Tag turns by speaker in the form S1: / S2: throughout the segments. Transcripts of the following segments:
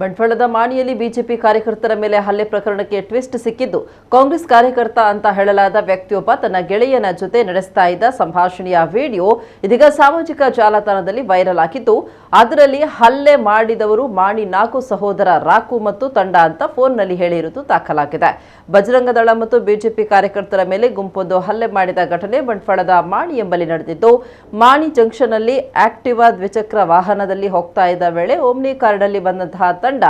S1: ಬಂಟ್ವಾಳದ ಮಾಣಿಯಲ್ಲಿ BJP ಕಾರ್ಯಕರ್ತರ ಮೇಲೆ ಹಲ್ಲೆ ಪ್ರಕರಣಕ್ಕೆ ಟ್ವಿಸ್ಟ್ ಸಿಕ್ಕಿದ್ದು, ಕಾಂಗ್ರೆಸ್ ಕಾರ್ಯಕರ್ತ ಅಂತ ಹೇಳಲಾದ ವ್ಯಕ್ತಿಯೊಬ್ಬ ತನ್ನ ಗೆಳೆಯನ ಜೊತೆ ನಡೆಸ್ತಾ ಇದ್ದ ಸಂಭಾಷಣೆಯ ವಿಡಿಯೋ ಇದೀಗ ಸಾಮಾಜಿಕ ಜಾಲತಾಣದಲ್ಲಿ ವೈರಲ್ ಆಗಿದ್ದು, ಅದರಲ್ಲಿ ಹಲ್ಲೆ ಮಾಡಿದವರು ಮಾಣಿ 4 ಸಹೋದರ ರಾಕು ಮತ್ತು ತಂಡ ಅಂತ ಫೋನ್ನಲ್ಲಿ ಹೇಳಿರುವುದು ದಾಖಲಾಗಿದೆ. ಬಜರಂಗ ದಳ ಮತ್ತು ಬಿಜೆಪಿ ಕಾರ್ಯಕರ್ತರ ಮೇಲೆ ಗುಂಪೊಂದು ಹಲ್ಲೆ ಮಾಡಿದ ಘಟನೆ ಬಂಟ್ವಾಳದ ಮಾಣಿ ಎಂಬಲ್ಲಿ ನಡೆದಿದ್ದು, ಮಾಣಿ ಜಂಕ್ಷನ್ನಲ್ಲಿ ಆಕ್ಟಿವಾ ದ್ವಿಚಕ್ರ ವಾಹನದಲ್ಲಿ ಹೋಗ್ತಾ ಇದ್ದ ವೇಳೆ ಓಮ್ನಿ ಕಾರಿನಲ್ಲಿ ಬಂದಂತಹ ತಂಡ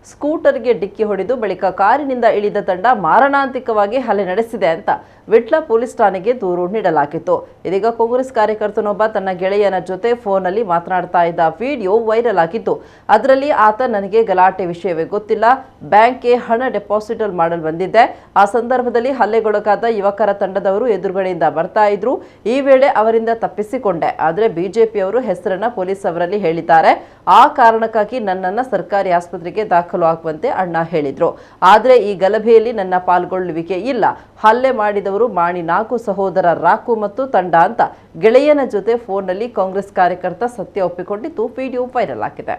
S1: ಸ್ಕೂಟರ್ಗೆ ಡಿಕ್ಕಿ ಹೊಡೆದು ಬಳಿಕ ಕಾರಿನಿಂದ ಇಳಿದ ತಂಡ ಮಾರಣಾಂತಿಕವಾಗಿ ಹಲ್ಲೆ ನಡೆಸಿದೆ ಅಂತ ವಿಟ್ಲ ಪೊಲೀಸ್ ಠಾಣೆಗೆ ದೂರು ನೀಡಲಾಗಿತ್ತು. ಇದೀಗ ಕಾಂಗ್ರೆಸ್ ಕಾರ್ಯಕರ್ತನೊಬ್ಬ ತನ್ನ ಗೆಳೆಯನ ಜೊತೆ ಫೋನ್ನಲ್ಲಿ ಮಾತನಾಡ್ತಾ ಇದ್ದ ವಿಡಿಯೋ ವೈರಲ್ ಆಗಿತ್ತು. ಅದರಲ್ಲಿ ಆತ ನನಗೆ ಗಲಾಟೆ ವಿಷಯವೇ ಗೊತ್ತಿಲ್ಲ, ಬ್ಯಾಂಕ್ಗೆ ಹಣ ಡೆಪಾಸಿಟ್ ಮಾಡಲು ಬಂದಿದ್ದೆ. ಆ ಸಂದರ್ಭದಲ್ಲಿ ಹಲ್ಲೆಗೊಳಗಾದ ಯುವಕರ ತಂಡದವರು ಎದುರುಗಡೆಯಿಂದ ಬರ್ತಾ ಇದ್ರು. ಈ ವೇಳೆ ಅವರಿಂದ ತಪ್ಪಿಸಿಕೊಂಡೆ. ಆದರೆ ಬಿಜೆಪಿಯವರು ಹೆಸರನ್ನ ಪೊಲೀಸ್ ಅವರಲ್ಲಿ ಹೇಳಿದ್ದಾರೆ. ಆ ಕಾರಣಕ್ಕಾಗಿ ನನ್ನನ್ನು ಸರ್ಕಾರಿ ಆಸ್ಪತ್ರೆಗೆ ದಾಖಲು ಆಗುವಂತೆ ಅಣ್ಣ ಹೇಳಿದ್ರು. ಆದರೆ ಈ ಗಲಭೆಯಲ್ಲಿ ನನ್ನ ಪಾಲ್ಗೊಳ್ಳುವಿಕೆ ಇಲ್ಲ. ಹಲ್ಲೆ ಮಾಡಿದವರು ಮಾಣಿ 4 ಸಹೋದರ ರಾಕು ಮತ್ತು ತಂಡ ಅಂತ ಗೆಳೆಯನ ಜೊತೆ ಫೋನ್ನಲ್ಲಿ ಕಾಂಗ್ರೆಸ್ ಕಾರ್ಯಕರ್ತ ಸತ್ಯ ಒಪ್ಪಿಕೊಂಡಿದ್ದು ವಿಡಿಯೋ ವೈರಲ್ ಆಗಿದೆ.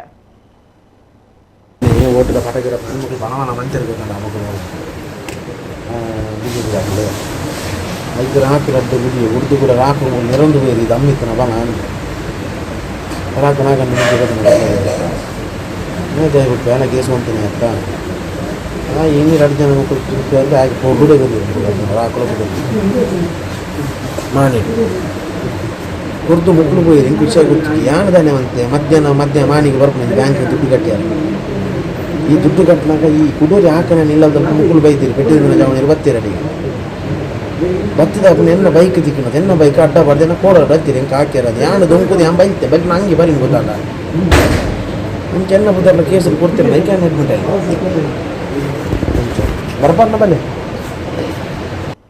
S2: కేసు పంపినాయి అక్క ఏమి 2 జನ కూర్చోవాలి ఆగి పొగుడే రాకుల మాని కొడుతూ ముక్కులు పోయి ఇంకొచ్చా గుర్తుకి యానదానే అంతే మధ్యాహ్నం మానికి వరకు నేను బ్యాంక్కి దుడ్డు కట్టాను. ఈ దుడ్డు కట్టినాక ఈ కుడూరి ಹಾಕನೆ ನಿಲ್ಲದ ಮುಕ್ಕುಲು ಬೈತೀರಿ ಪೆಟ್ಟಿನ ಜಾವ 20 ಅಡಿ ಬತ್ತಿದಾಗ ಎನ್ನ ಬೈಕ್ ದಿಕ್ಕಿನದು ಎನ್ನ ಬೈಕ್ ಅಡ್ಡ ಬಡ್ದೇನ ಕೋಡ ಹತ್ತಿರ ಹಿಂಗೆ ಹಾಕ್ಯಾರದು ಯಾನು ದೊಂಕುದು ಯಾನ್ ಬೈತೆ ಬೈಕ್ ನಂಗೆ ಬರೀ ಗೊತ್ತಾಗ ನಿಮ್ಗೆ ಎನ್ನ ಬುದ್ಧರ್ಲ ಕೇಸಲ್ಲಿ ಕೊಡ್ತೀರಿ ಬೈಕ್ ಏನು ಅಡ್ಮಿಟ್ ಆಗಿ ಬರ್ಬಾರ್ನ ಬನ್ನಿ.